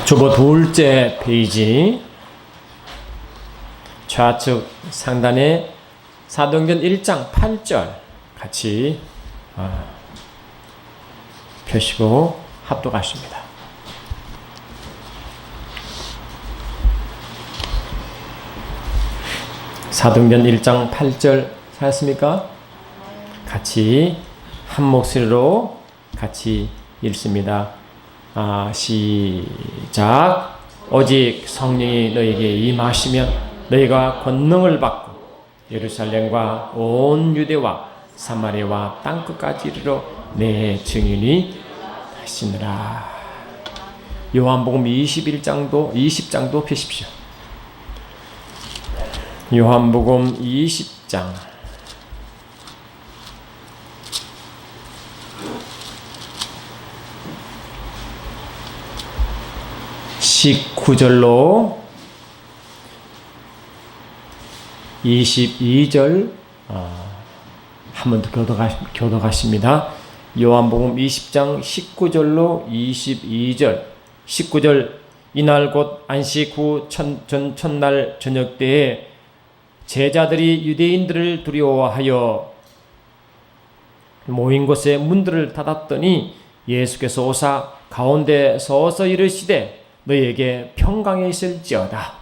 주보 둘째 페이지 좌측 상단에 사도행전 1장 8절 같이 펴시고 합독하십니다. 사도행전 1장 8절 찾았습니까? 같이 한 목소리로 같이 읽습니다. 시작. 오직 성령이 너에게 임하시면 너희가 권능을 받고 예루살렘과 온 유대와 사마리아와 땅끝까지 이르러 내 증인이 하시느라. 요한복음 20장도 펴십시오. 요한복음 20장 19절로 22절 한 번 더 교독하십니다. 요한복음 20장 19절로 22절. 19절. 이날 곧 안식 후 첫날 저녁 때에 제자들이 유대인들을 두려워하여 모인 곳에 문들을 닫았더니 예수께서 오사 가운데 서서 이르시되 너희에게 평강이 있을지어다.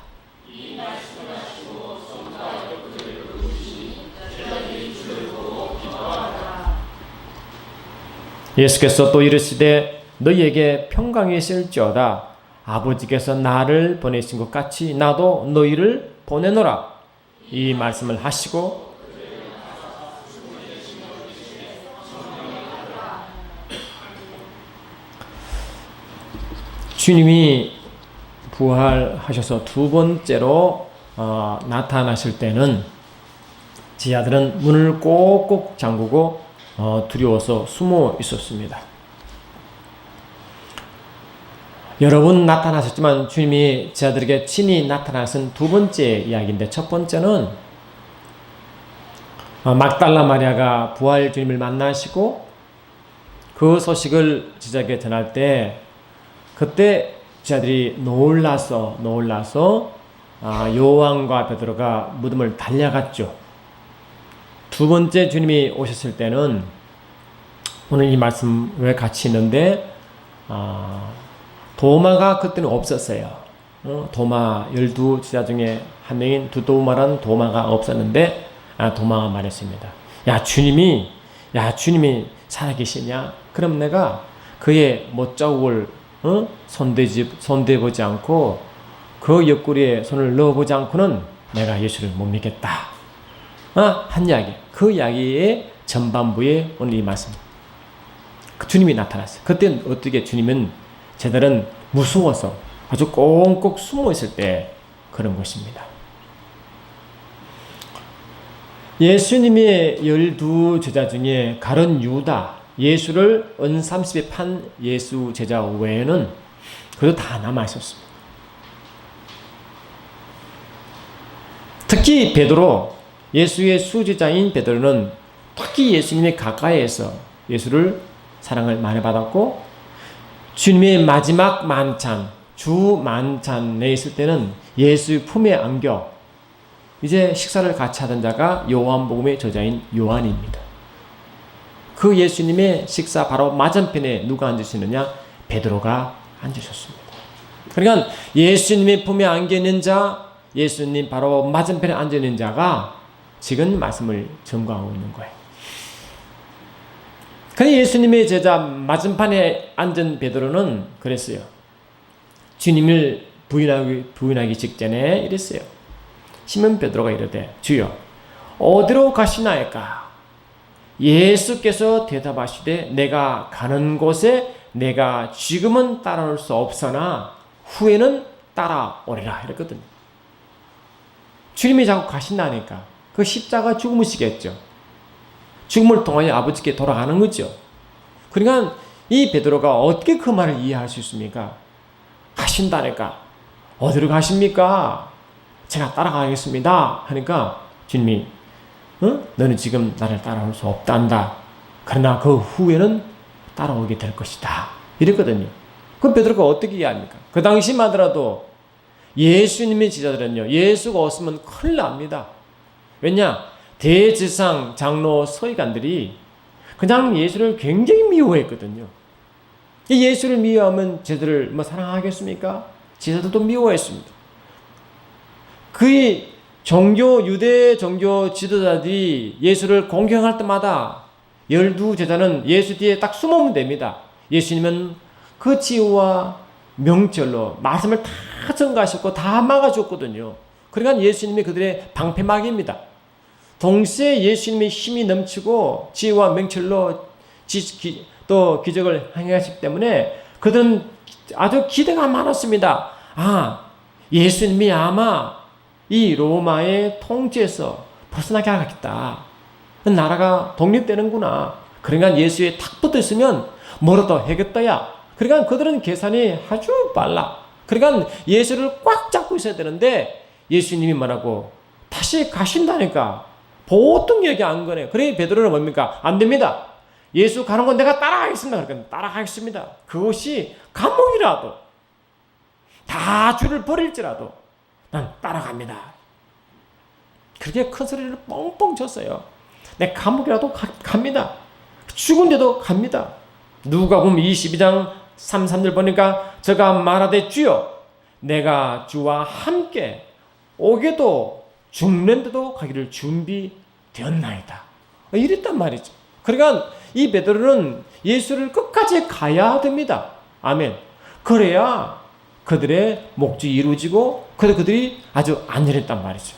예수께서 또 이르시되 너희에게 평강이 있을지어다. 아버지께서 나를 보내신 것 같이 나도 너희를 보내노라. 이 말씀을 하시고 주님이 부활하셔서 두 번째로 나타나실 때는 제자들은 문을 꼭꼭 잠그고 두려워서 숨어 있었습니다. 여러 번 나타나셨지만 주님이 제자들에게 친히 나타나신 두 번째 이야기인데, 첫 번째는 막달라 마리아가 부활 주님을 만나시고 그 소식을 제자에게 전할 때 그때 제자들이 놀라서 요한과 베드로가 무덤을 달려갔죠. 두 번째 주님이 오셨을 때는 오늘 이 말씀 왜 같이 있는데 도마가 그때는 없었어요. 도마 12제자 중에 한 명인 두도마라는 도마가 없었는데 도마가 말했습니다. 야 주님이 살아계시냐? 그럼 내가 그의 못자국을 손대보지 않고 그 옆구리에 손을 넣어보지 않고는 내가 예수를 못 믿겠다. 한 이야기. 그 이야기의 전반부에 오늘 이 말씀. 주님이 나타났어요. 그때 어떻게 주님은 제자들은 무서워서 아주 꽁꽁 숨어 있을 때 그런 것입니다. 예수님의 12제자 중에 가룟 유다, 예수를 은삼십에 판 예수 제자 외에는 그래도 다 남아 있었습니다. 특히 베드로, 예수의 수제자인 베드로는 특히 예수님의 가까이에서 예수를 사랑을 많이 받았고, 주님의 마지막 만찬, 주 만찬에 있을 때는 예수의 품에 안겨 이제 식사를 같이 하던 자가 요한복음의 저자인 요한입니다. 그 예수님의 식사 바로 맞은편에 누가 앉으시느냐? 베드로가 앉으셨습니다. 그러니까 예수님의 품에 안겨 있는 자, 예수님 바로 맞은편에 앉아 있는 자가 지금 말씀을 전가하고 있는 거예요. 그 예수님의 제자 맞은편에 앉은 베드로는 그랬어요. 주님을 부인하기 직전에 이랬어요. 시몬 베드로가 이르되 주여 어디로 가시나이까? 예수께서 대답하시되 내가 가는 곳에 내가 지금은 따라올 수 없으나 후에는 따라오리라 이랬거든요. 주님이 자꾸 가신다니까 그 십자가 죽음이시겠죠. 죽음을 통하여 아버지께 돌아가는 거죠. 그러니까 이 베드로가 어떻게 그 말을 이해할 수 있습니까? 가신다니까. 어디로 가십니까? 제가 따라가겠습니다. 하니까 주님이 너는 지금 나를 따라올 수 없단다. 그러나 그 후에는 따라오게 될 것이다. 이랬거든요. 그럼 베드로가 어떻게 이해합니까? 그 당시만 하더라도 예수님의 제자들은요, 예수가 없으면 큰일 납니다. 왜냐? 대지상 장로 서기관들이 그냥 예수를 굉장히 미워했거든요. 예수를 미워하면 제자들을 사랑하겠습니까? 제자들도 미워했습니다. 그의 유대 종교 지도자들이 예수를 공경할 때마다 12제자는 예수 뒤에 딱 숨으면 됩니다. 예수님은 그 지혜와 명철로 말씀을 다 전가하셨고 다 막아줬거든요. 그러니까 예수님이 그들의 방패막입니다. 동시에 예수님의 힘이 넘치고 지혜와 명철로 또 기적을 행하시기 때문에 그들은 아주 기대가 많았습니다. 예수님이 아마 이 로마의 통치에서 벗어나게 하겠다. 나라가 독립되는구나. 그러니까 예수에 탁 붙어 있으면 뭐라도 하겠다야. 그러니까 그들은 계산이 아주 빨라. 그러니까 예수를 꽉 잡고 있어야 되는데 예수님이 뭐라고 다시 가신다니까. 보통 얘기 안 거네요. 그래 베드로는 뭡니까? 안 됩니다. 예수 가는 건 내가 따라가겠습니다. 그러니까 따라가겠습니다. 그것이 감옥이라도 다 주를 버릴지라도 난 따라갑니다. 그렇게 큰 소리를 뻥뻥 쳤어요. 내 감옥이라도 갑니다. 죽은데도 갑니다. 누가복음 22장 33절 보니까 저가 말하되 주여 내가 주와 함께 오게도 죽는데도 가기를 준비되었나이다. 이랬단 말이죠. 그러니까 이 베드로는 예수를 끝까지 가야 됩니다. 아멘. 그래야 그들의 목적이 이루어지고 그들이 아주 안전했단 말이죠.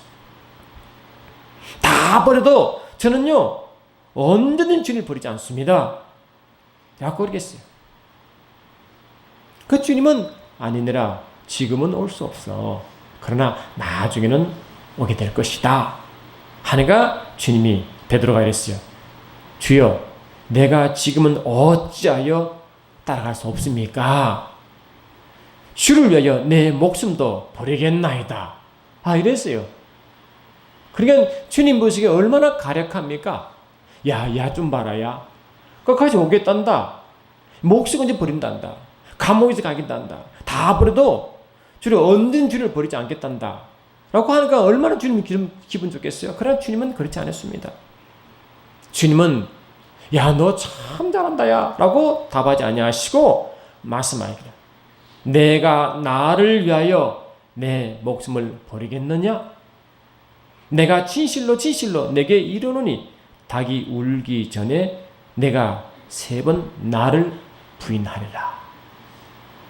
다 버려도 저는요 언제든 주님을 버리지 않습니다. 야 그러겠어요. 그 주님은 아니니라 지금은 올 수 없어. 그러나 나중에는 오게 될 것이다. 하니까 주님이 베드로가 이랬어요. 주여 내가 지금은 어찌하여 따라갈 수 없습니까? 주를 위하여 내 목숨도 버리겠나이다. 이랬어요. 그러니까 주님 보시기에 얼마나 가력합니까? 야 좀 봐라 야. 끝까지 오겠단다. 목숨까지 버린단다. 감옥에서 가겠단다. 다 버려도 주를 언젠 주를 버리지 않겠단다. 라고 하니까 얼마나 주님 기분 좋겠어요. 그러나 주님은 그렇지 않았습니다. 주님은 야 너 참 잘한다 야 라고 답하지 아니하시고 말씀하시기를 내가 나를 위하여 내 목숨을 버리겠느냐? 내가 진실로 내게 이르노니 닭이 울기 전에 내가 3번 나를 부인하리라.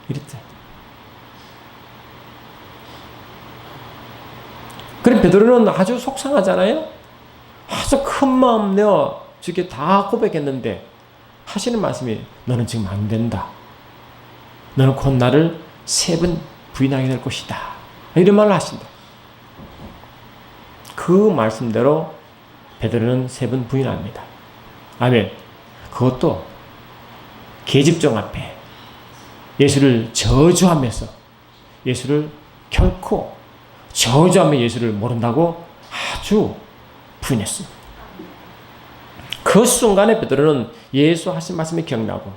이랬죠. 그래 베드로는 아주 속상하잖아요. 아주 큰 마음 내어 주께 다 고백했는데 하시는 말씀이 너는 지금 안 된다. 너는 곧 나를 3번 부인하게 될 것이다. 이런 말을 하신다. 그 말씀대로 베드로는 3번 부인합니다. 아멘. 그것도 계집종 앞에 예수를 저주하면서 예수를 결코 저주하며 예수를 모른다고 아주 부인했습니다. 그 순간에 베드로는 예수 하신 말씀이 기억나고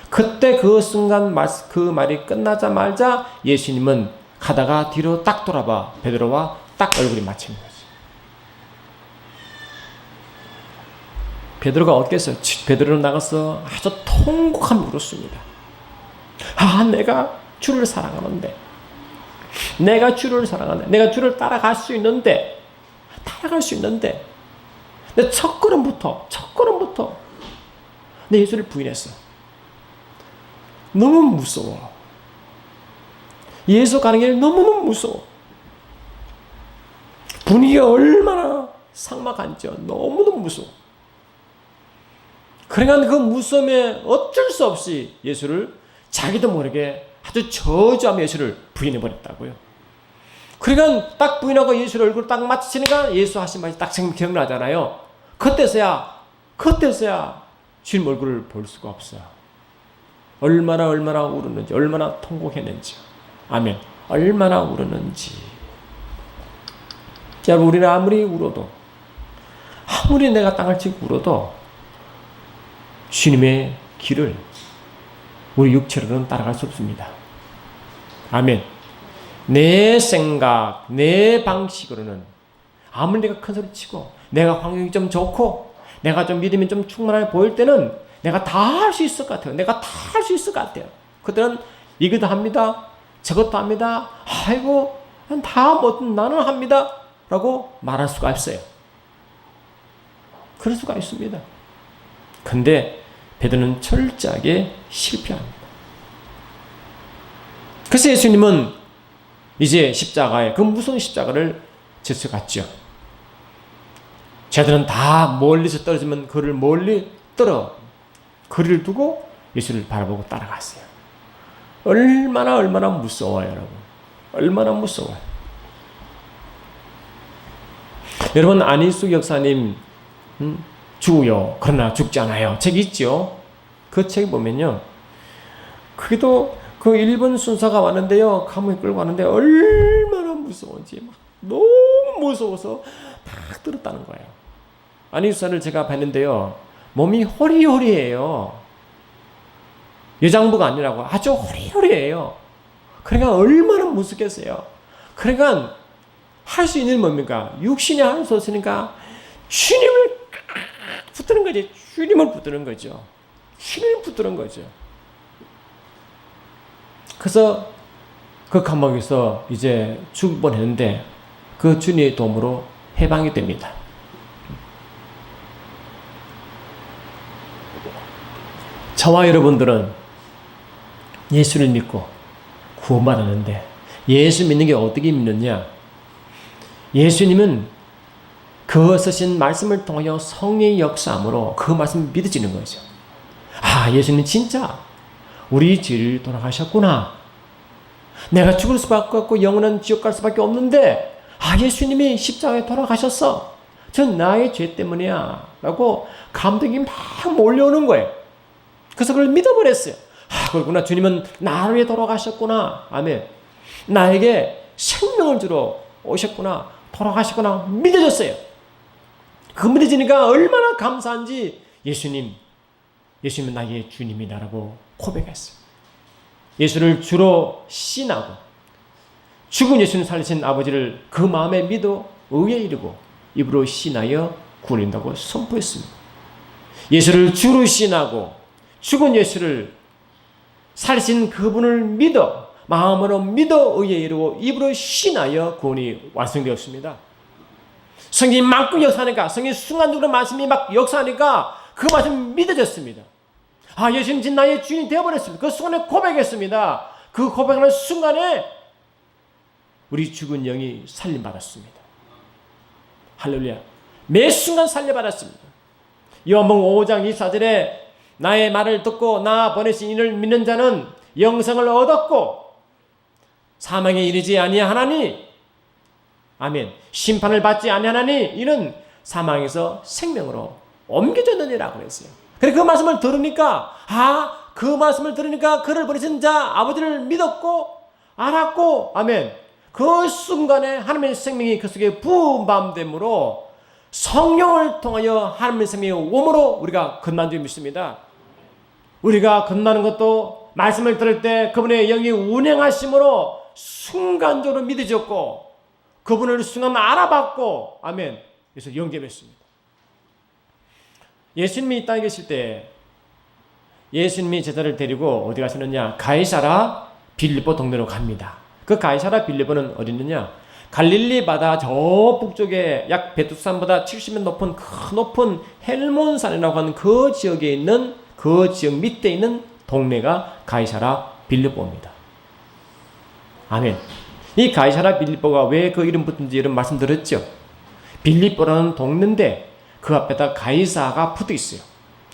그때 그 순간 그 말이 끝나자마자 예수님은 가다가 뒤로 딱 돌아봐 베드로와 딱 얼굴이 맞추는 거죠. 베드로가 어떻겠어요? 베드로는 나가서 아주 통곡하며 울었습니다. 내가 주를 사랑하는데 내가 주를 따라갈 수 있는데 내 첫 걸음부터 내 예수를 부인했어. 너무 무서워. 예수 가는 길 너무너무 무서워. 분위기가 얼마나 삭막한지요. 너무너무 무서워. 그러니까 그 무서움에 어쩔 수 없이 예수를 자기도 모르게 아주 저주하며 예수를 부인해버렸다고요. 그러니까 딱 부인하고 예수를 얼굴 딱 맞추니까 예수 하신 말이 딱 기억나잖아요. 그때서야 주님 얼굴을 볼 수가 없어요. 얼마나 울었는지, 얼마나 통곡했는지. 아멘. 얼마나 울었는지. 여러분, 우리는 아무리 울어도, 아무리 내가 땅을 치고 울어도 주님의 길을 우리 육체로는 따라갈 수 없습니다. 아멘. 내 생각, 내 방식으로는 아무리 내가 큰 소리 치고 내가 환경이 좀 좋고 내가 좀 믿음이 좀 충만하게 보일 때는 내가 다 할 수 있을 것 같아요. 내가 다 할 수 있을 것 같아요. 그들은 이것도 합니다. 저것도 합니다. 아이고 다 나는 합니다. 라고 말할 수가 없어요. 그럴 수가 있습니다. 근데 베드로는 철저하게 실패합니다. 그래서 예수님은 이제 십자가에 그 무서운 십자가를 져서갔죠. 쟤들은 다 멀리서 떨어지면 그를 멀리 거리를 두고 예수를 바라보고 따라갔어요. 얼마나 무서워요, 여러분. 얼마나 무서워요. 여러분, 안희숙 역사님 죽어요. 그러나 죽지 않아요. 책 있죠? 그 책 보면요. 그게도 그 일본 순사가 왔는데요. 감옥에 끌고 왔는데 얼마나 무서운지 막 너무 무서워서 막 들었다는 거예요. 안희숙사를 제가 봤는데요. 몸이 호리호리해요. 여장부가 아니라고 아주 호리호리해요. 그러니까 얼마나 무섭겠어요. 그러니까 할 수 있는 뭡니까? 육신이 할 수 없으니까 주님을 붙드는 거지. 주님을 붙드는 거죠. 주님을 붙드는 거죠. 그래서 그 감옥에서 이제 죽을 뻔했는데 그 주님의 도움으로 해방이 됩니다. 저와 여러분들은 예수를 믿고 구원받았는데 예수 믿는 게 어떻게 믿느냐? 예수님은 그 쓰신 말씀을 통하여 성령의 역사함으로 그 말씀을 믿어지는 거죠. 아, 예수님 진짜 우리 죄를 돌아가셨구나. 내가 죽을 수밖에 없고 영원한 지옥 갈 수밖에 없는데 아, 예수님이 십자가에 돌아가셨어. 전 나의 죄 때문이야. 라고 감동이 막 몰려오는 거예요. 그래서 그걸 믿어버렸어요. 아, 그렇구나. 주님은 나를 위해 돌아가셨구나. 아멘. 나에게 생명을 주러 오셨구나. 돌아가셨구나. 믿어졌어요. 그 믿어지니까 얼마나 감사한지 예수님은 나의 주님이다라고 고백했어요. 예수를 주로 신하고 죽은 예수님 살리신 아버지를 그 마음에 믿어 의에 이르고 입으로 신하여 구원한다고 선포했습니다. 예수를 주로 신하고 죽은 예수를 살리신 그분을 믿어 마음으로 믿어 의에 이르고 입으로 신하여 구원이 완성되었습니다. 성경이 만큼 역사하니까 성경이 순간적으로 말씀이 막 역사하니까 그 말씀이 믿어졌습니다. 아, 예수님 진 나의 주인이 되어버렸습니다. 그 순간에 고백했습니다. 그 고백하는 순간에 우리 죽은 영이 살림받았습니다. 할렐루야. 매 순간 살려받았습니다. 요한복음 5장 24절에 나의 말을 듣고 나 보내신 이를 믿는 자는 영생을 얻었고 사망에 이르지 아니하나니 아멘. 심판을 받지 아니하나니 이는 사망에서 생명으로 옮겨졌느니라 그랬어요. 그래 그 말씀을 들으니까 그 말씀을 들으니까 그를 보내신 자 아버지를 믿었고 알았고 아멘. 그 순간에 하나님의 생명이 그 속에 부음됨으로 성령을 통하여 하나님의 생명의 몸으로 우리가 건난 줄 믿습니다. 우리가 건나는 것도 말씀을 들을 때 그분의 영이 운행하심으로 순간적으로 믿어졌고 그분을 순간 알아봤고 아멘. 그래서 영접했습니다. 예수님이 이 땅에 계실 때 예수님이 제자를 데리고 어디 가시느냐? 가이사라 빌립보 동네로 갑니다. 그 가이사라 빌립보는 어디 있느냐? 갈릴리 바다 저 북쪽에 약 베투산보다 70면 높은 큰 높은 헬몬산이라고 하는 그 지역에 있는 그 지역 밑에 있는 동네가 가이사라 빌립보입니다. 아멘. 이 가이사라 빌립보가 왜 그 이름 붙은지 이런 말씀 드렸죠. 빌립보라는 동네인데 그 앞에다 가이사가 붙어 있어요.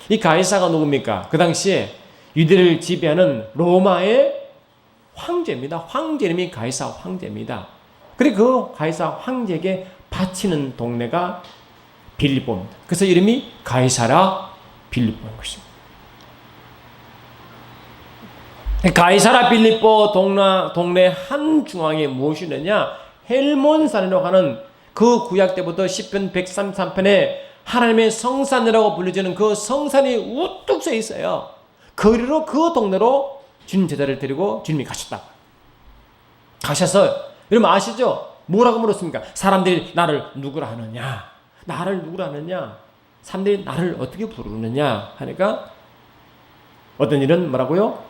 이 가이사가 누굽니까? 그 당시에 유대를 지배하는 로마의 황제입니다. 황제 이름이 가이사 황제입니다. 그리고 그 가이사 황제에게 바치는 동네가 빌립보입니다. 그래서 이름이 가이사라 빌립보인 것입니다. 가이사라 빌립보 동네 한 중앙에 무엇이 있느냐? 헬몬산이라고 하는 그 구약 때부터 시편 133편에 하나님의 성산이라고 불려지는 그 성산이 우뚝 서 있어요. 거리로 그 동네로 주님 제자를 데리고 주님이 가셨다. 가셔서 여러분 아시죠? 뭐라고 물었습니까? 사람들이 나를 누구라 하느냐? 나를 누구라 하느냐? 사람들이 나를 어떻게 부르느냐? 하니까 어떤 일은 뭐라고요?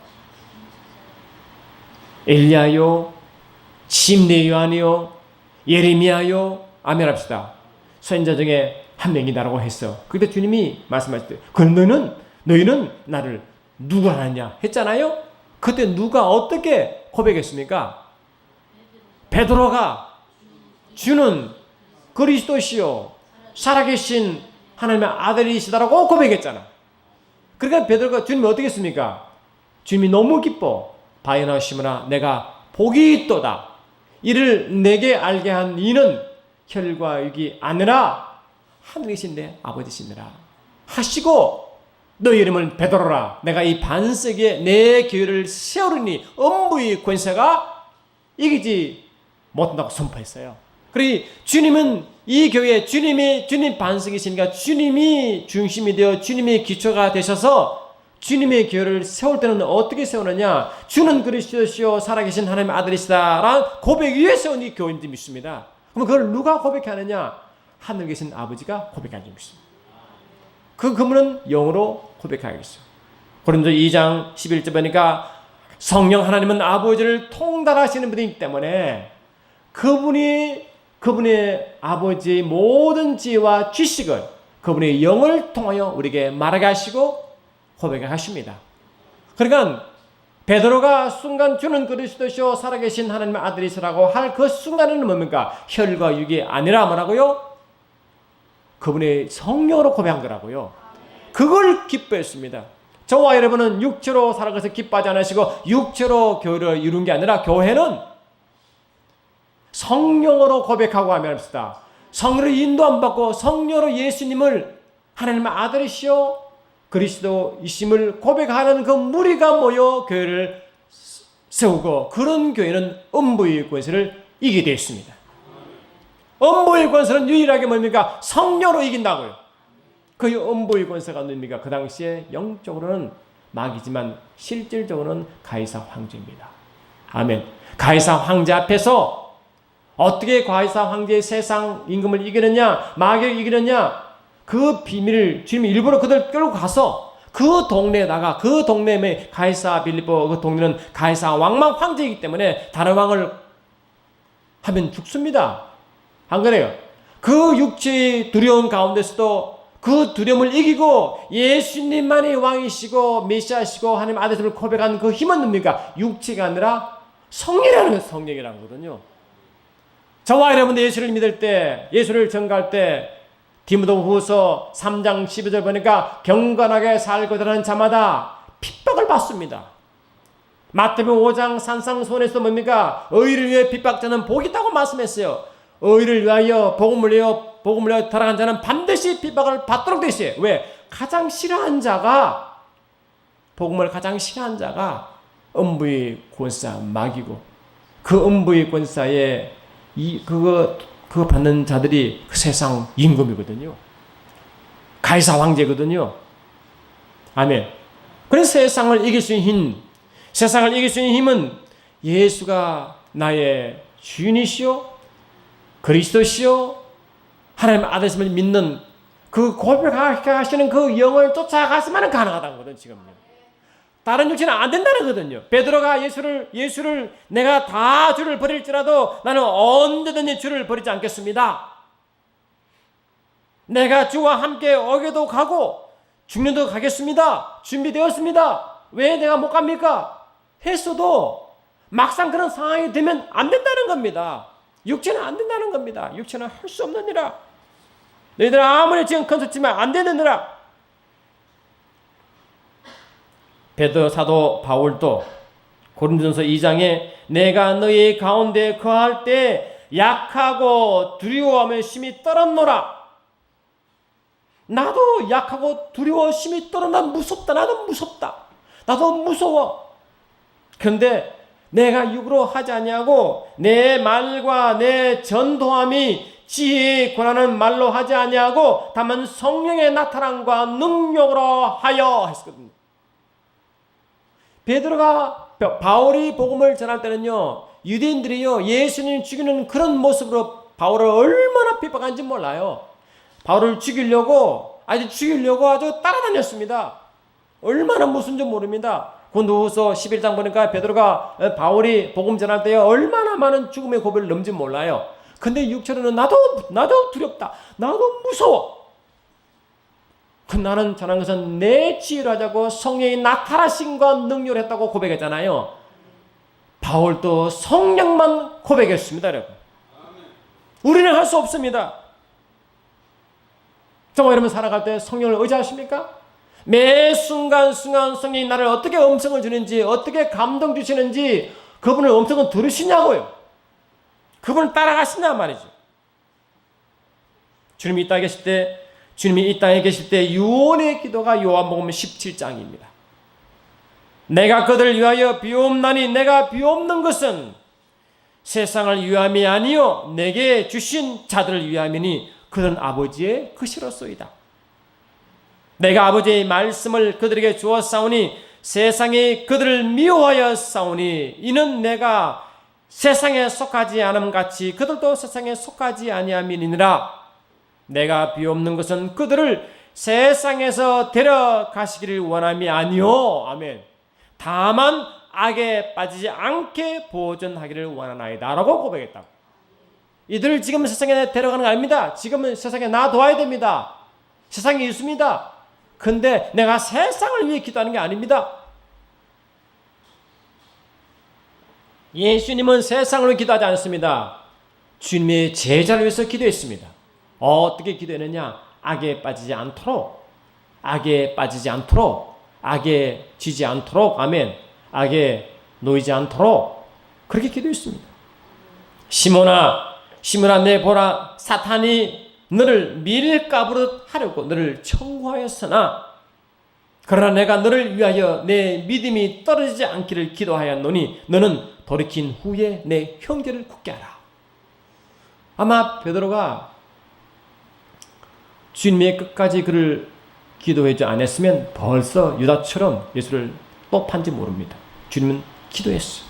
엘리야요, 침례 요한이요, 예레미야요, 아멘 합시다. 선지자 중에 한 명이다라고 했어. 그때 주님이 말씀하실 때, 그럼 너희는 나를 누구라 하느냐 했잖아요. 그때 누가 어떻게 고백했습니까? 베드로가 주는 그리스도시요 살아계신 하나님의 아들이시다라고 고백했잖아. 그러니까 베드로가 주님이 어떻게 했습니까? 주님이 너무 기뻐. 바요나 시므나 내가 복이 있도다. 이를 내게 알게 한 이는 혈과 육이 아니라 하늘에 계신 내 아버지시니라 하시고 너희 이름은 베드로라. 내가 이 반석에 내 교회를 세우리니 음부의 권세가 이기지 못한다고 선포했어요. 그러니 주님은 이 교회 주님 반석이시니까 주님이 중심이 되어 주님의 기초가 되셔서 주님의 교회를 세울 때는 어떻게 세우느냐? 주는 그리스도시요 살아계신 하나님의 아들이시다라는 고백 위에 세운 이 교회인지 믿습니다. 그럼 그걸 누가 고백하느냐? 하늘 계신 아버지가 고백하는 줄 믿습니다. 그 그분은 영으로 고백하겠어요. 고린도 2장 11절 보니까 성령 하나님은 아버지를 통달하시는 분이기 때문에 그분의 아버지의 모든 지혜와 지식을 그분의 영을 통하여 우리에게 말하게 하시고 고백을 하십니다. 그러니까 베드로가 순간 주는 그리스도시요 살아계신 하나님의 아들이시라고 할 그 순간에는 뭡니까? 혈과 육이 아니라 뭐라고요? 그분의 성령으로 고백한 거라고요. 그걸 기뻐했습니다. 저와 여러분은 육체로 살아가서 기뻐하지 않으시고 육체로 교회를 이룬 게 아니라 교회는 성령으로 고백하고 하면 합시다. 성령으로 인도 안 받고 성령으로 예수님을 하나님의 아들이시요 그리스도이심을 고백하는 그 무리가 모여 교회를 세우고 그런 교회는 음부의 권세를 이기게 되어 있습니다. 음부의 권세는 유일하게 뭡니까? 성령으로 이긴다고요. 그 음부의 권세가 뭡니까? 그 당시에 영적으로는 마귀지만 실질적으로는 가이사 황제입니다. 아멘. 가이사 황제 앞에서 어떻게 가이사 황제의 세상 임금을 이기느냐, 마귀를 이기느냐, 그 비밀을 주님이 일부러 그들 끌고 가서 그 동네에다가 그 동네에 가이사 빌립보 그 동네는 가이사 왕만 황제이기 때문에 다른 왕을 하면 죽습니다. 안 그래요? 그 육체의 두려움 가운데서도 그 두려움을 이기고 예수님만이 왕이시고 메시아시고 하나님 아들을 고백한 그 힘은 뭡니까? 육체가 아니라 성령이라는 거, 성령이라는 거거든요. 저와 여러분들 예수를 믿을 때, 예수를 전가할 때 디모데후서 3장 12절 보니까 경건하게 살고자 하는 자마다 핍박을 받습니다. 마태복음 5장 산상수훈에서 뭡니까? 의를 위해 핍박자는 복이 있다고 말씀했어요. 의를 위하여 복음을 위하여 돌아간 자는 반드시 핍박을 받도록 되어 있어요. 왜? 가장 싫어한 자가 복음을 가장 싫어한 자가 음부의 권사 마귀고 그 음부의 권사에 그거 받는 자들이 그 세상 임금이거든요. 가이사 황제거든요. 아멘. 그래서 세상을 이길 수 있는 힘, 세상을 이길 수 있는 힘은 예수가 나의 주인이시오, 그리스도시오, 하나님의 아들이심을 믿는 그 고백하시는 그 영을 쫓아가서만 가능하다는 거거든요. 지금요. 다른 육체는 안 된다는 거거든요. 베드로가 예수를 내가 다 주를 버릴지라도 나는 언제든지 주를 버리지 않겠습니다. 내가 주와 함께 어겨도 가고 죽는도 가겠습니다. 준비되었습니다. 왜 내가 못 갑니까? 했어도 막상 그런 상황이 되면 안 된다는 겁니다. 육체는 안 된다는 겁니다. 육체는 할 수 없느니라. 너희들 아무리 지금 컨설팅만 안 되느니라. 베드로 사도 바울도 고린도전서 2장에 내가 너희 가운데 거할 때 약하고 두려워하며 심히 떨었노라. 나도 약하고 두려워 심히 떨어. 난 무섭다. 나도 무섭다. 나도 무서워. 그런데 내가 육으로 하지 아니하고 내 말과 내 전도함이 지혜에 권하는 말로 하지 아니하고 다만 성령의 나타남과 능력으로 하여 했거든요. 베드로가 바울이 복음을 전할 때는요, 유대인들이요 예수님 죽이는 그런 모습으로 바울을 얼마나 핍박한지 몰라요. 바울을 죽이려고 아주 따라다녔습니다. 얼마나 무슨 줄 모릅니다. 고린도후서 11장 보니까 베드로가 바울이 복음 전할 때요 얼마나 많은 죽음의 고비를 넘지 몰라요. 근데 육체로는 나도 두렵다. 나도 무서워. 그 나는 전한 것은 내 지혜로 하자고 성령이 나타나심과 능력을 했다고 고백했잖아요. 바울도 성령만 고백했습니다, 여러분. 우리는 할 수 없습니다. 정말 여러분 살아갈 때 성령을 의지하십니까? 매 순간순간 성령이 나를 어떻게 음성을 주는지, 어떻게 감동 주시는지 그분의 음성을 들으시냐고요. 그분을 따라가시냐 말이죠. 주님이 이 땅에 계실 때 유언의 기도가 요한복음 17장입니다. 내가 그들을 위하여 비옵나니 내가 비옵는 것은 세상을 위함이 아니요 내게 주신 자들을 위함이니 그들은 아버지의 것이로소이다. 내가 아버지의 말씀을 그들에게 주었사오니 세상이 그들을 미워하여 싸우니 이는 내가 세상에 속하지 않음 같이 그들도 세상에 속하지 아니함이니라. 내가 비옵는 것은 그들을 세상에서 데려가시기를 원함이 아니요. 아멘. 다만 악에 빠지지 않게 보존하기를 원하나이다 라고 고백했다고. 이들을 지금 세상에 데려가는 거 아닙니다. 지금은 세상에 놔둬야 됩니다. 세상에 있습니다. 근데 내가 세상을 위해 기도하는 게 아닙니다. 예수님은 세상을 위해 기도하지 않습니다. 주님의 제자를 위해서 기도했습니다. 어떻게 기도했느냐? 악에 빠지지 않도록, 악에 지지 않도록, 아멘. 악에 놓이지 않도록 그렇게 기도했습니다. 시몬아 내 보라, 사탄이 너를 밀가부릇 하려고 너를 청구하였으나 그러나 내가 너를 위하여 내 믿음이 떨어지지 않기를 기도하였노니 너는 돌이킨 후에 내 형제를 굳게 하라. 아마 베드로가 주님의 끝까지 그를 기도하지 않았으면 벌써 유다처럼 예수를 또 판지 모릅니다. 주님은 기도했어요.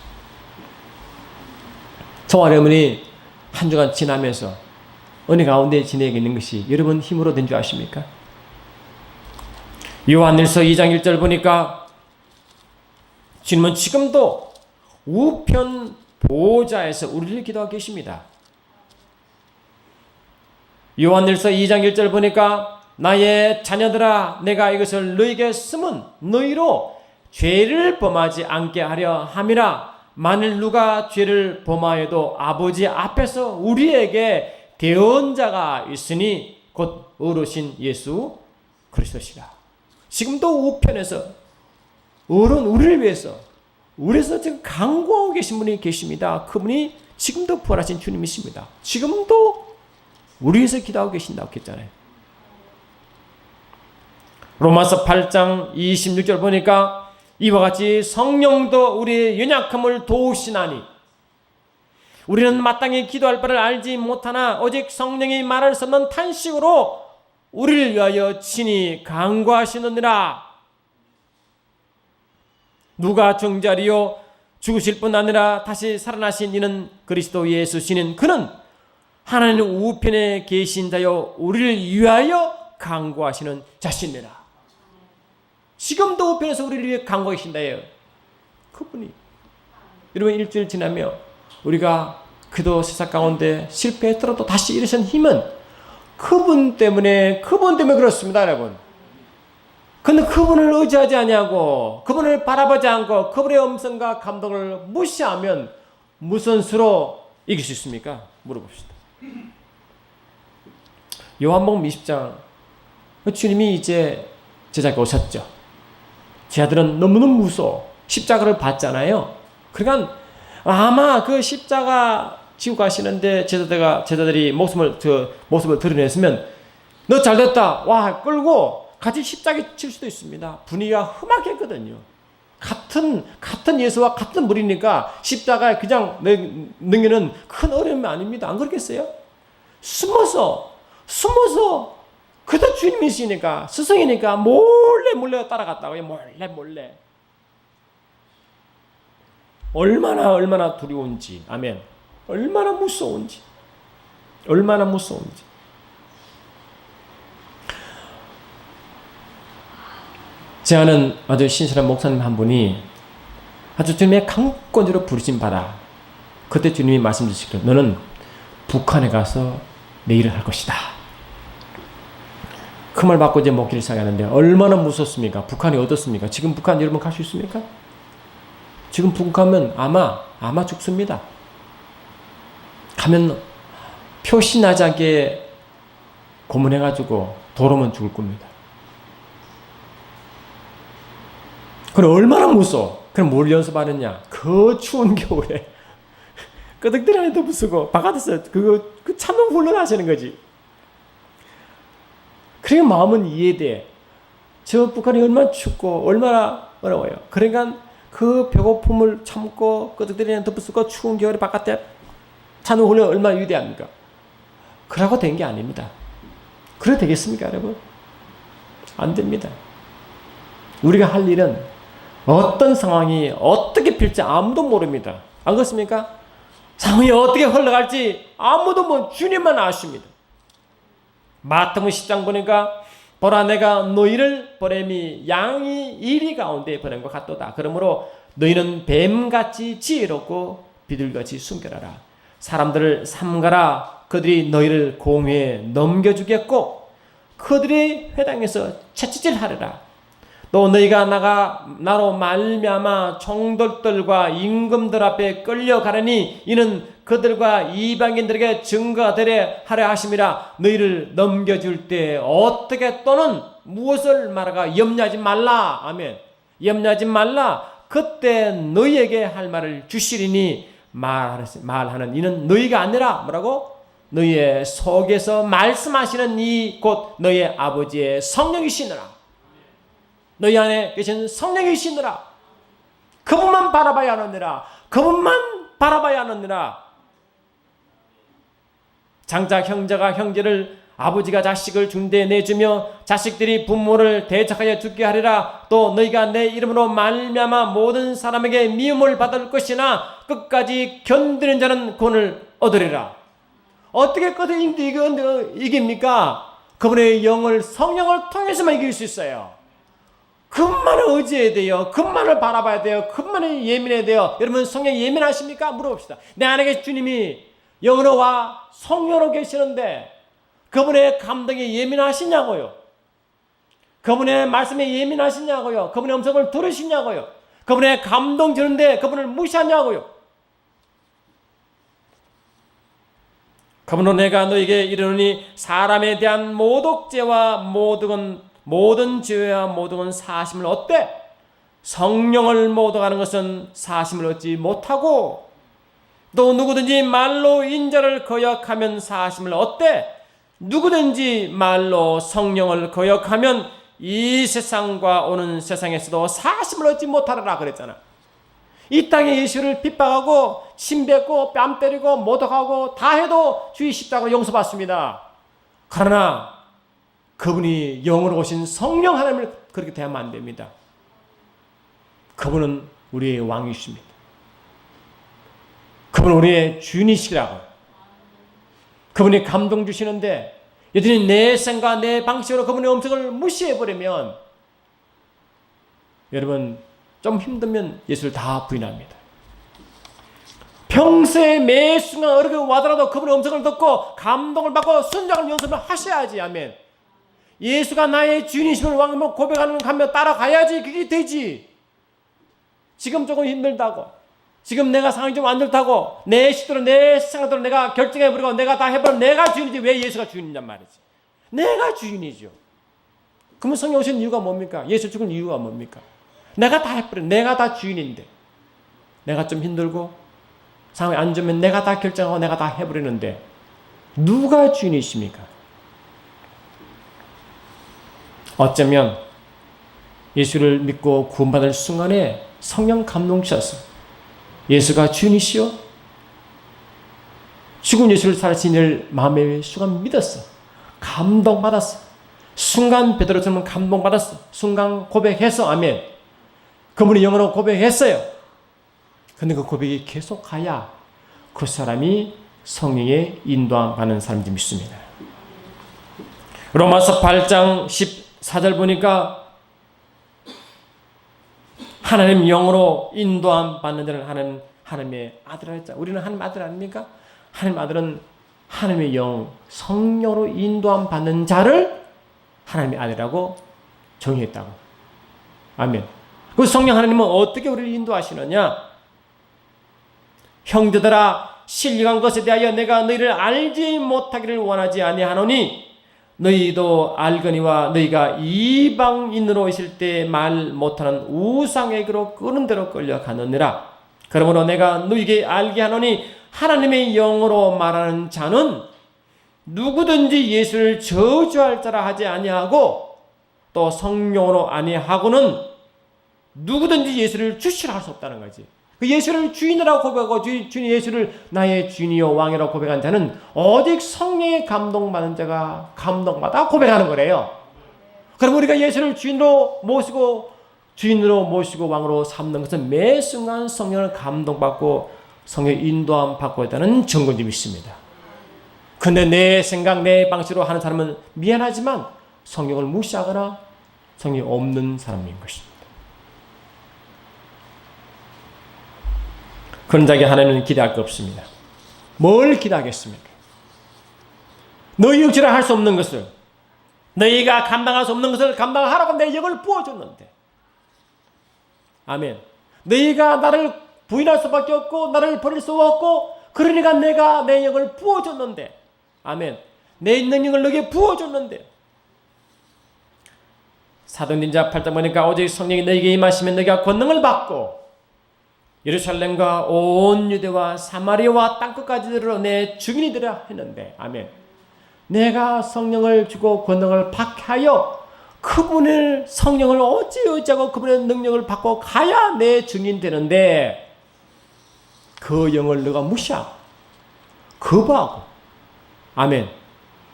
저와 여러분이 한 주간 지나면서 은혜 가운데 지내고 있는 것이 여러분 힘으로 된 줄 아십니까? 요한일서 2장 1절 보니까 주님은 지금도 우편 보좌에서 우리를 기도하고 계십니다. 요한일서 2장 1절 보니까 나의 자녀들아 내가 이것을 너희에게 쓰면 너희로 죄를 범하지 않게 하려 함이라. 만일 누가 죄를 범하여도 아버지 앞에서 우리에게 대언자가 있으니 곧 어르신 예수 그리스도시라. 지금도 우편에서 어른 우리를 위해서 지금 간구하고 계신 분이 계십니다. 그분이 지금도 부활하신 주님이십니다. 지금도 우리 위해서 기도하고 계신다고 했잖아요. 로마서 8장 26절 보니까 이와 같이 성령도 우리의 연약함을 도우시나니 우리는 마땅히 기도할 바를 알지 못하나 오직 성령이 말할 수 없는 탄식으로 우리를 위하여 친히 간구하시느니라. 누가 중자리요 죽으실 뿐 아니라 다시 살아나신 이는 그리스도 예수시는 그는 하나님 우편에 계신 자요 우리를 위하여 간구하시는 자시니라. 지금도 우편에서 우리를 위해 간구하고 계신다예요. 그분이. 여러분 일주일 지나며 우리가 그도 세상 가운데 실패했더라도 다시 일으신 힘은 그분 때문에 그렇습니다, 여러분. 근데 그분을 의지하지 아니하고 그분을 바라보지 않고 그분의 음성과 감동을 무시하면 무슨 수로 이길 수 있습니까? 물어봅시다. 요한복음 20장 주님이 이제 제자가 오셨죠. 제자들은 너무너무 무서워. 십자가를 봤잖아요. 그러니까 아마 그 십자가 지고 가시는데 제자들이 모습을 드러냈으면 너 잘됐다. 와 끌고 같이 십자가에 칠 수도 있습니다. 분위기가 험악했거든요. 같은 예수와 같은 물이니까 십자가에 그냥 넘기는 큰 어려움이 아닙니다. 안 그렇겠어요? 숨어서 그도 주님이시니까 스승이니까 몰래 따라갔다고요. 몰래 얼마나 두려운지. 아멘. 얼마나 무서운지. 얼마나 무서운지. 제 아는 아주 신실한 목사님 한 분이 아주 주님의 강권으로 부르심 받아. 그때 주님이 말씀 주시기를 너는 북한에 가서 내 일을 할 것이다. 그 말 받고 이제 목기를 시작하는데 얼마나 무섭습니까? 북한이 어떻습니까? 지금 북한 여러분 갈 수 있습니까? 지금 북한 가면 아마 죽습니다. 가면 표시나자게 고문해가지고 도로만 죽을 겁니다. 그럼 얼마나 무서워. 그럼 뭘 연습하느냐? 그 추운 겨울에 끄덕들 안에도 부수고 바깥에서 그 참놈 훈련하시는 거지. 그러니까 마음은 이해돼. 저 북한이 얼마나 춥고 얼마나 어려워요. 그러니까 그 배고픔을 참고 끄덕들 안에 덮어쓰고 추운 겨울에 바깥에 참놈 훈련 얼마나 위대합니까? 그러고 된 게 아닙니다. 그래 되겠습니까 여러분? 안 됩니다. 우리가 할 일은 어떤 상황이 어떻게 필지 아무도 모릅니다. 안 그렇습니까? 상황이 어떻게 흘러갈지 아무도 주님만 아십니다. 마태복음 10장 보니까 보라 내가 너희를 보냄이 양이 이리 가운데 보낸 것 같도다. 그러므로 너희는 뱀같이 지혜롭고 비둘기같이 순결하라. 사람들을 삼가라. 그들이 너희를 공회에 넘겨주겠고 그들의 회당에서 채찍질하리라. 또 너희가 나로 말미암아 총독들과 임금들 앞에 끌려가려니 이는 그들과 이방인들에게 증거가 되려 하려 하심이라. 너희를 넘겨줄 때 어떻게 또는 무엇을 말하가 염려하지 말라. 아멘. 염려하지 말라. 그때 너희에게 할 말을 주시리니 말하는 이는 너희가 아니라 뭐라고? 너희의 속에서 말씀하시는 이 곧 너희의 아버지의 성령이시니라. 너희 안에 계신 성령이시니라. 그분만 바라봐야 하느니라. 그분만 바라봐야 하느니라. 장자 형제가 형제를 아버지가 자식을 중대에 내주며 자식들이 부모를 대적하여 죽게 하리라. 또 너희가 내 이름으로 말미암아 모든 사람에게 미움을 받을 것이나 끝까지 견디는 자는 구원을 얻으리라. 어떻게 끝에 이깁니까? 그분의 영을 성령을 통해서만 이길 수 있어요. 그분만을 의지해야 돼요. 그분만을 바라봐야 돼요. 그분만을 예민해야 돼요. 여러분 성령 예민하십니까? 물어봅시다. 내 안에 주님이 영으로와 성령으로 계시는데 그분의 감동에 예민하시냐고요. 그분의 말씀에 예민하시냐고요. 그분의 음성을 들으시냐고요. 그분의 감동 주는데 그분을 무시하냐고요. 그분은 내가 너에게 이르노니 사람에 대한 모독죄와 모든 죄와 모든 사심을 얻되 성령을 모독하는 것은 사심을 얻지 못하고 또 누구든지 말로 인자를 거역하면 사심을 얻되 누구든지 말로 성령을 거역하면 이 세상과 오는 세상에서도 사심을 얻지 못하리라 그랬잖아. 이 땅에 예수를 핍박하고 침뱉고 뺨 때리고 모독하고 다 해도 주의 십자가로 용서받습니다. 그러나 그분이 영으로 오신 성령 하나님을 그렇게 대하면 안 됩니다. 그분은 우리의 왕이십니다. 그분은 우리의 주인이시라고. 그분이 감동 주시는데 여전히 내 생각 내 방식으로 그분의 음성을 무시해버리면 여러분 좀 힘들면 예수를 다 부인합니다. 평소에 매 순간 어렵게 와더라도 그분의 음성을 듣고 감동을 받고 순종을 연습을 하셔야지. 아멘. 예수가 나의 주인이심을 왕으로 고백하며 따라가야지 그게 되지. 지금 조금 힘들다고, 지금 내가 상황이 좀 안 좋다고 내 식대로 내 생각대로 내가 결정해버리고 내가 다 해버리면 내가 주인이지 왜 예수가 주인이냔 말이지. 내가 주인이죠. 그러면 성령 오신 이유가 뭡니까? 예수 죽은 이유가 뭡니까? 내가 다 해버려. 내가 다 주인인데 내가 좀 힘들고 상황이 안 좋으면 내가 다 결정하고 내가 다 해버리는데 누가 주인이십니까? 어쩌면 예수를 믿고 구원받을 순간에 성령 감동 주셔서 예수가 주인이시오? 죽은 예수를 살리신 이를 마음의 순간 믿었어. 감동받았어. 순간 베드로처럼 감동받았어. 순간 고백해서 아멘. 그분이 영어로 고백했어요. 근데 그 고백이 계속가야 그 사람이 성령의 인도함 받는 사람인지 믿습니다. 로마서 8장 14절 보니까 하나님 영으로 인도함 받는 자는 하나님의 아들이라 했죠. 우리는 하나님 아들 아닙니까? 하나님 아들은 하나님의 영, 성령으로 인도함 받는 자를 하나님의 아들이라고 정의했다고. 아멘. 그 성령 하나님은 어떻게 우리를 인도하시느냐? 형제들아, 신령한 것에 대하여 내가 너희를 알지 못하기를 원하지 아니하노니 너희도 알거니와 너희가 이방인으로 있을 때 말 못하는 우상에게로 끄는 대로 끌려가느니라. 그러므로 내가 너희에게 알게 하노니 하나님의 영으로 말하는 자는 누구든지 예수를 저주할 자라 하지 아니하고 또 성령으로 아니하고는 누구든지 예수를 주시라 할 수 없다는 거지. 그 예수를 주인이라고 고백하고 주인 예수를 나의 주인이요 왕이라고 고백한 자는 오직 성령의 감동받는 자가 감동받아 고백하는 거래요. 그럼 우리가 예수를 주인으로 모시고 왕으로 삼는 것은 매 순간 성령을 감동받고 성령의 인도함 받고 있다는 증거인지 믿습니다. 근데 내 생각, 내 방식으로 하는 사람은 미안하지만 성령을 무시하거나 성령이 없는 사람인 것입니다. 그런 자에게 하나님은 기대할 게 없습니다. 뭘 기대하겠습니까? 너희 육체로 할 수 없는 것을, 너희가 감당할 수 없는 것을 감당하라고 내 영을 부어줬는데, 아멘. 너희가 나를 부인할 수밖에 없고 나를 버릴 수 없고 그러니까 내가 내 영을 부어줬는데, 아멘. 내 능력을 너에게 부어줬는데, 사도행전 8장 보니까 오직 성령이 너에게 임하시면 너희가 권능을 받고 예루살렘과 온 유대와 사마리아와 땅끝까지 이르러 내 증인이 되라 했는데, 아멘. 내가 성령을 주고 권능을 받게 하여 그분의 성령을 어찌하고 그분의 능력을 받고 가야 내 증인 되는데, 그 영을 너가 무시하고 거부하고, 아멘.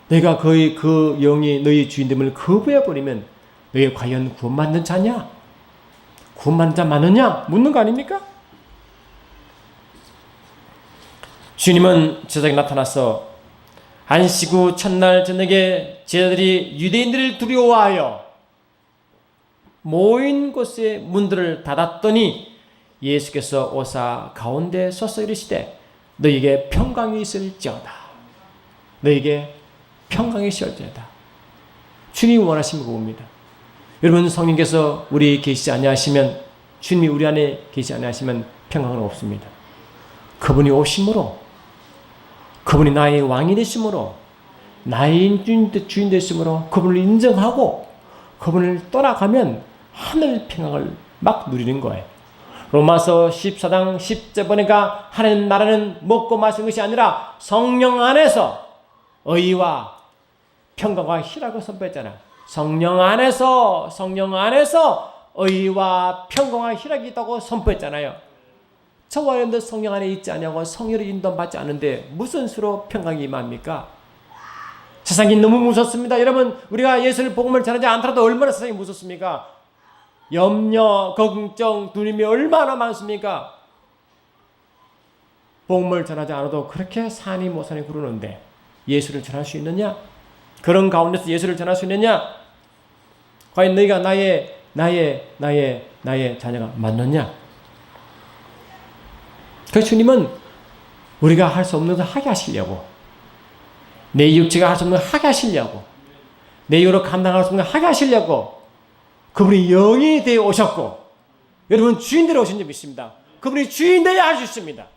내가 그 영이 너희 주인됨을 거부해버리면 너희 과연 구원받는 자냐? 구원받는 자 많으냐? 묻는 거 아닙니까? 주님은 제자에게 나타나서 안식 후 첫날 저녁에 제자들이 유대인들을 두려워하여 모인 곳의 문들을 닫았더니 예수께서 오사 가운데 서서 이르시되 너희에게 평강이 있을지어다. 너희에게 평강이 있을지어다. 주님이 원하시는 겁니다. 여러분, 성령께서 우리 계시지 아니하시면, 주님이 우리 안에 계시지 아니하시면 평강은 없습니다. 그분이 오심으로, 그분이 나의 왕이 되심으로, 나의 주인 되심으로 그분을 인정하고 그분을 떠나가면 하늘 평강을 막 누리는 거예요. 로마서 14장 10절 보니까 하나님 나라는 먹고 마시는 것이 아니라 성령 안에서 의와 평강과 희락을 선포했잖아. 성령 안에서 의와 평강과 희락이 있다고 선포했잖아요. 저와 여러분들 성령 안에 있지 않냐고 성령을 인도받지 않은데 무슨 수로 평강이 임합니까? 세상이 너무 무섭습니다. 여러분, 우리가 예수를 복음을 전하지 않더라도 얼마나 세상이 무섭습니까? 염려, 걱정, 두려움이 얼마나 많습니까? 복음을 전하지 않아도 그렇게 산이 모산이 구르는데 예수를 전할 수 있느냐? 그런 가운데서 예수를 전할 수 있느냐? 과연 너희가 나의 자녀가 맞느냐? 그 주님은 우리가 할 수 없는 것을 하게 하시려고, 내 육체가 할 수 없는 걸 하게 하시려고, 내 영으로 감당할 수 없는 걸 하게 하시려고 그분이 영이 되어 오셨고, 여러분 주인되어 오신 줄 믿습니다. 그분이 주인 되어야 할 수 있습니다.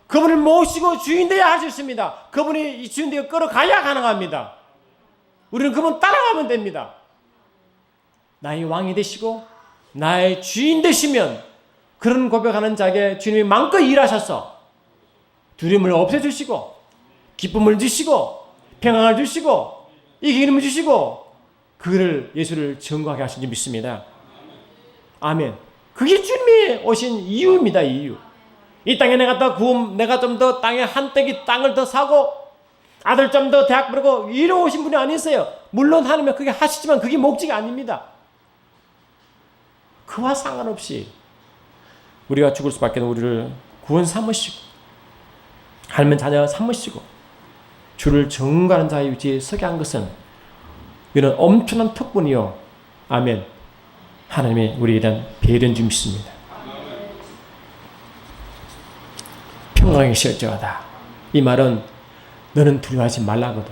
그분을 모시고 주인 되어야 할 수 있습니다. 그분이 이 주인 되어 끌어가야 가능합니다. 우리는 그분 따라가면 됩니다. 나의 왕이 되시고 나의 주인 되시면 그런 고백하는 자에게 주님이 마음껏 일하셔서 두려움을 없애주시고 기쁨을 주시고 평안을 주시고 이기림을 주시고 그를 예수를 증거하게 하신 줄 믿습니다. 아멘. 그게 주님이 오신 이유입니다. 이유. 이 땅에 내가 좀 더 땅에 한 떼기 땅을 더 사고 아들 좀 더 대학 보내고 이러 오신 분이 아니세요. 물론 하나님은 그게 하시지만 그게 목적이 아닙니다. 그와 상관없이 우리가 죽을 수밖에 없는 우리를 구원 삼으시고 할머니 자녀 삼으시고 주를 증거하는 자의 위치에 서게 한 것은 이런 엄청난 특권이요. 아멘. 하나님의 우리에 대한 배려인 줄 믿습니다. 평강이 실저하다. 이 말은 너는 두려워하지 말라거든.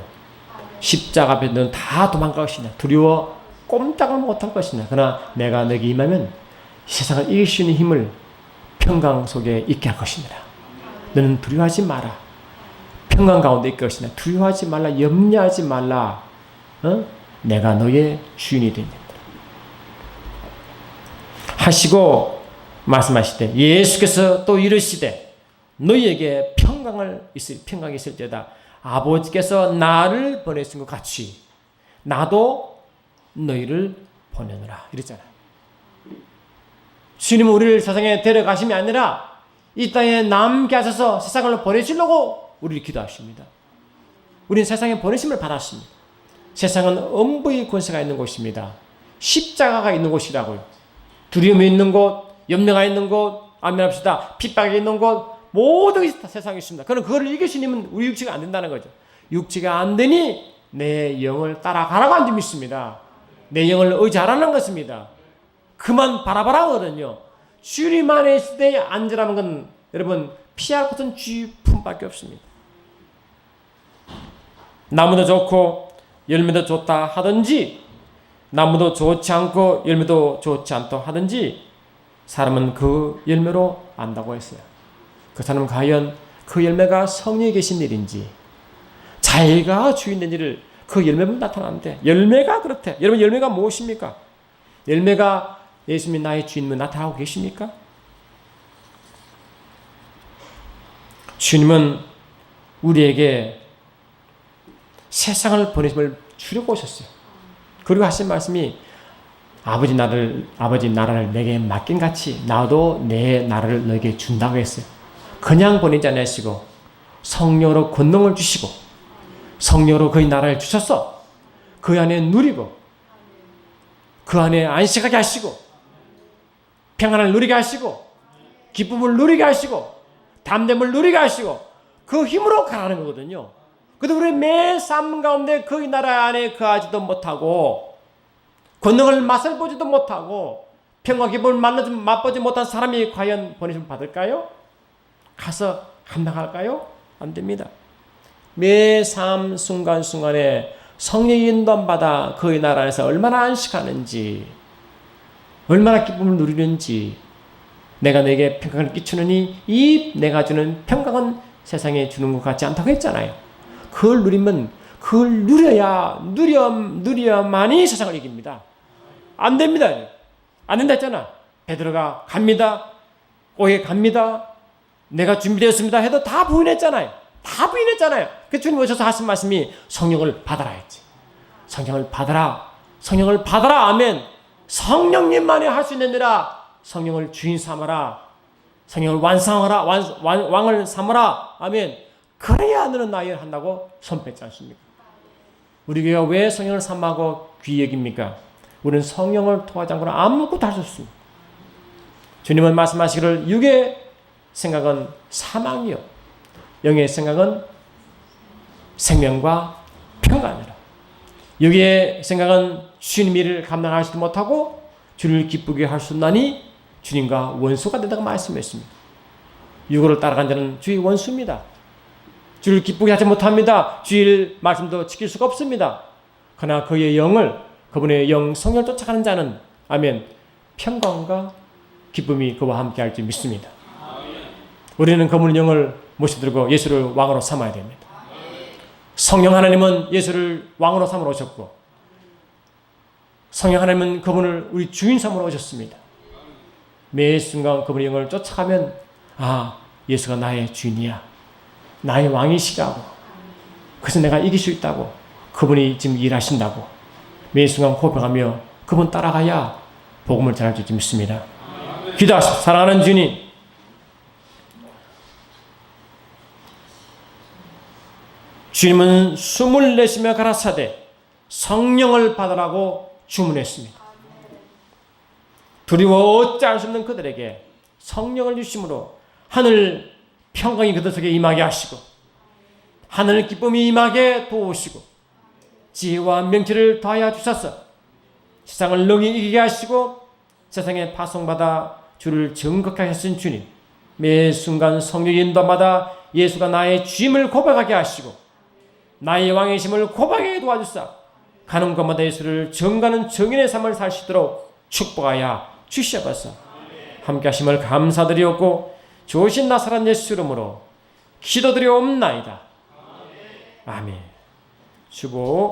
십자가 앞에 너는 다 도망갈 것이냐. 두려워 꼼짝을 못할 것이냐. 그러나 내가 너에게 임하면 세상을 이길 수 있는 힘을 평강 속에 있게 할 것이니라. 너는 두려워하지 마라. 평강 가운데 있을 것이냐. 두려워하지 말라. 염려하지 말라. 내가 너의 주인이 되니라. 하시고 말씀하시되 예수께서 또 이르시되 너희에게 평강이 있을지어다. 아버지께서 나를 보내신 것 같이 나도 너희를 보내노라. 이랬잖아요. 주님은 우리를 세상에 데려가심이 아니라 이 땅에 남게 하셔서 세상을 보내시려고 우리를 기도하십니다. 우리는 세상에 보내심을 받았습니다. 세상은 엄부의 권세가 있는 곳입니다. 십자가가 있는 곳이라고요. 두려움이 있는 곳, 염려가 있는 곳, 아멘합시다. 핍박이 있는 곳, 모든 것이 다 세상에 있습니다. 그럼 그걸 이기시려면 우리 육체가 안 된다는 거죠. 육체가 안 되니 내 영을 따라가라고 한 줄 믿습니다. 내 영을 의지하라는 것입니다. 그만 바라바라거든요. 주님 안에 있을 때 안전한 건 여러분 피할 것은 주의 품밖에 없습니다. 나무도 좋고 열매도 좋다 하든지 나무도 좋지 않고 열매도 좋지 않다 하든지 사람은 그 열매로 안다고 했어요. 그 사람은 과연 그 열매가 성령이 계신 일인지 자기가 주인된 일을 그 열매만 나타나는데 열매가 그렇대. 여러분 열매가 무엇입니까? 열매가 예수님이 나의 주인임을 나타나고 계십니까? 주님은 우리에게 세상을 보내심을 주려고 오셨어요. 그리고 하신 말씀이 아버지 나라를 내게 맡긴 같이 나도 내 나라를 너에게 준다고 했어요. 그냥 보내지 않으시고 성령으로 권능을 주시고 성령으로 그의 나라를 주셔서 그 안에 누리고 그 안에 안식하게 하시고 평안을 누리게 하시고 기쁨을 누리게 하시고 담됨을 누리게 하시고 그 힘으로 가라는 거거든요. 그런데 우리 매 삶 가운데 그의 나라 안에 거하지도 못하고 권능을 맛을 보지도 못하고 평화 기쁨을 맛보지 못한 사람이 과연 보내심 받을까요? 가서 감당할까요? 안 됩니다. 매 삶 순간순간에 성령의 인도함 받아 그의 나라 안에서 얼마나 안식하는지 얼마나 기쁨을 누리는지 내가 내게 평강을 끼치느니 이 내가 주는 평강은 세상에 주는 것 같지 않다고 했잖아요. 그걸 누리면 그걸 누려야만이 세상을 이깁니다. 안 됩니다. 안 된다 했잖아. 베드로가 갑니다. 오해 갑니다. 내가 준비되었습니다 해도 다 부인했잖아요. 다 부인했잖아요. 그 주님 오셔서 하신 말씀이 성령을 받아라 했지. 성령을 받아라. 성령을 받아라. 아멘. 성령님만이 할 수 있는 데라 성령을 주인 삼아라. 성령을 완성하라. 왕을 삼아라. 아멘. 그래야 너는 나의 일을 한다고 선포했지 않습니까? 우리 교회가 왜 성령을 삼하고 귀히 여깁니까? 우리는 성령을 통하지 않고는 아무것도 할 수 없습니다. 주님은 말씀하시기를 육의 생각은 사망이요 영의 생각은 생명과 평강이라. 육의 생각은 주님 일을 감당하지도 못하고 주를 기쁘게 할 수 없나니 주님과 원수가 된다고 말씀했습니다. 육을 따라간 자는 주의 원수입니다. 주를 기쁘게 하지 못합니다. 주의 말씀도 지킬 수가 없습니다. 그러나 그의 영을 그분의 영 성령을 쫓아가는 자는 아멘 평강과 기쁨이 그와 함께 할 줄 믿습니다. 우리는 그분의 영을 모셔들고 예수를 왕으로 삼아야 됩니다. 성령 하나님은 예수를 왕으로 삼으러 오셨고 성령 하나님은 그분을 우리 주인 삼으러 오셨습니다. 매 순간 그분의 영을 쫓아가면 아 예수가 나의 주인이야. 나의 왕이시라고. 그래서 내가 이길 수 있다고. 그분이 지금 일하신다고. 매 순간 고백하며 그분 따라가야 복음을 전할 줄 믿습니다. 기도하십시오. 사랑하는 주님. 주님은 숨을 내쉬며 가라사대 성령을 받으라고 주문했습니다. 두려워 어찌할 수 없는 그들에게 성령을 주심으로 하늘 평강이 그들 속에 임하게 하시고 하늘 기쁨이 임하게 도우시고 지혜와 명철을 더하여 주셔서 세상을 능히 이기게 하시고 세상에 파송받아 주를 정극하게 하신 주님, 매 순간 성령의 인도마다 예수가 나의 주임을 고백하게 하시고 나의 왕이심을 고백하게 도와주사 가는 곳마다 예수를 정가는 정인의 삶을 살 수 있도록 축복하여 주시옵소서. 함께 하심을 감사드리옵고 좋으신 나사렛 예수 이름으로 기도드리옵나이다. 아멘. 주보